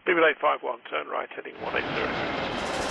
BB851, turn right, heading 180.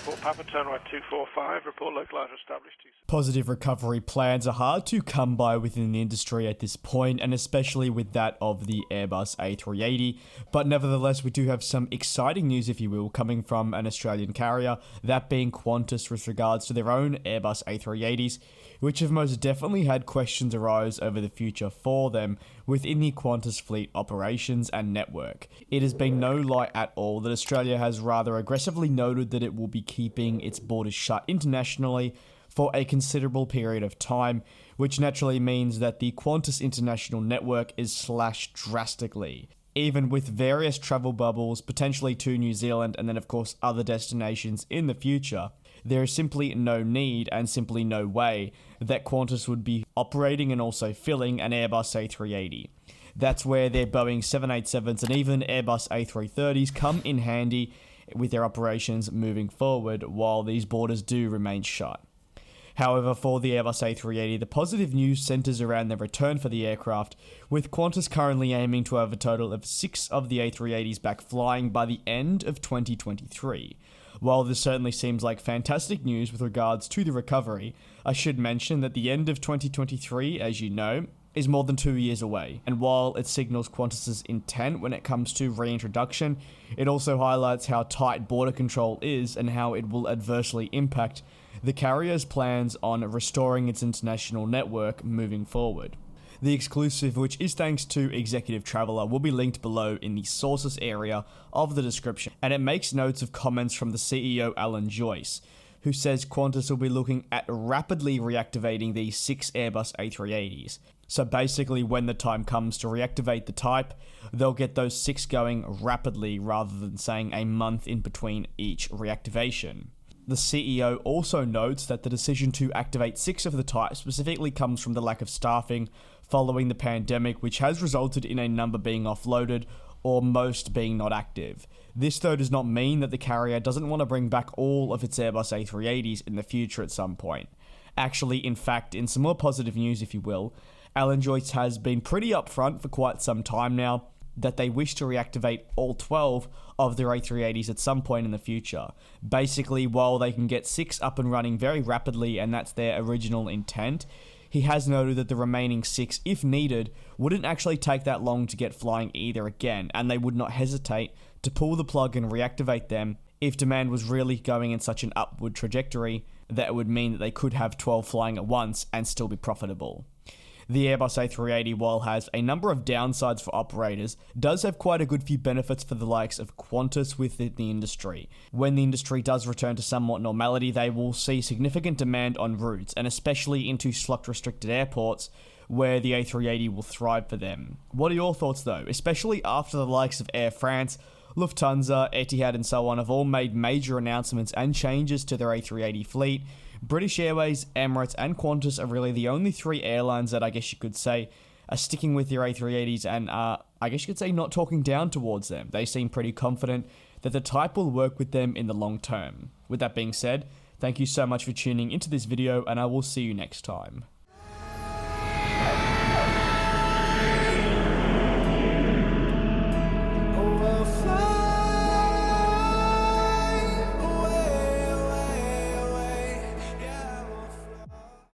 14 Papa, turn right 245, report localizer established. Positive recovery plans are hard to come by within the industry at this point, and especially with that of the Airbus A380, but nevertheless we do have some exciting news, if you will, coming from an Australian carrier, that being Qantas with regards to their own Airbus A380s, which have most definitely had questions arise over the future for them within the Qantas fleet operations and network. It has been no lie at all that Australia has rather aggressively noted that it will be keeping its borders shut internationally for a considerable period of time, which naturally means that the Qantas international network is slashed drastically. Even with various travel bubbles, potentially to New Zealand and then of course other destinations in the future, there is simply no need and simply no way that Qantas would be operating and also filling an Airbus A380. That's where their Boeing 787s and even Airbus A330s come in handy with their operations moving forward while these borders do remain shut. However, for the Airbus A380, the positive news centres around the return for the aircraft, with Qantas currently aiming to have a total of 6 of the A380s back flying by the end of 2023. While this certainly seems like fantastic news with regards to the recovery, I should mention that the end of 2023, as you know, is more than 2 years away, and while it signals Qantas's intent when it comes to reintroduction, it also highlights how tight border control is and how it will adversely impact the carrier's plans on restoring its international network moving forward. The exclusive, which is thanks to Executive Traveller, will be linked below in the sources area of the description, and it makes notes of comments from the CEO Alan Joyce, who says Qantas will be looking at rapidly reactivating these 6 Airbus A380s. So basically, when the time comes to reactivate the type, they'll get those 6 going rapidly rather than saying a month in between each reactivation. The CEO also notes that the decision to activate 6 of the type specifically comes from the lack of staffing following the pandemic, which has resulted in a number being offloaded or most being not active. This though does not mean that the carrier doesn't want to bring back all of its Airbus A380s in the future at some point. Actually, in fact, in some more positive news, if you will, Alan Joyce has been pretty upfront for quite some time now that they wish to reactivate all 12 of their A380s at some point in the future. Basically, while they can get 6 up and running very rapidly, and that's their original intent, he has noted that the remaining 6, if needed, wouldn't actually take that long to get flying either again, and they would not hesitate to pull the plug and reactivate them if demand was really going in such an upward trajectory that it would mean that they could have 12 flying at once and still be profitable. The Airbus A380, while has a number of downsides for operators, does have quite a good few benefits for the likes of Qantas within the industry. When the industry does return to somewhat normality, they will see significant demand on routes, and especially into slot-restricted airports, where the A380 will thrive for them. What are your thoughts though, especially after the likes of Air France, Lufthansa, Etihad and so on have all made major announcements and changes to their A380 fleet? British Airways, Emirates and Qantas are really the only 3 airlines that I guess you could say are sticking with their A380s and are, I guess you could say, not talking down towards them. They seem pretty confident that the type will work with them in the long term. With that being said, thank you so much for tuning into this video, and I will see you next time.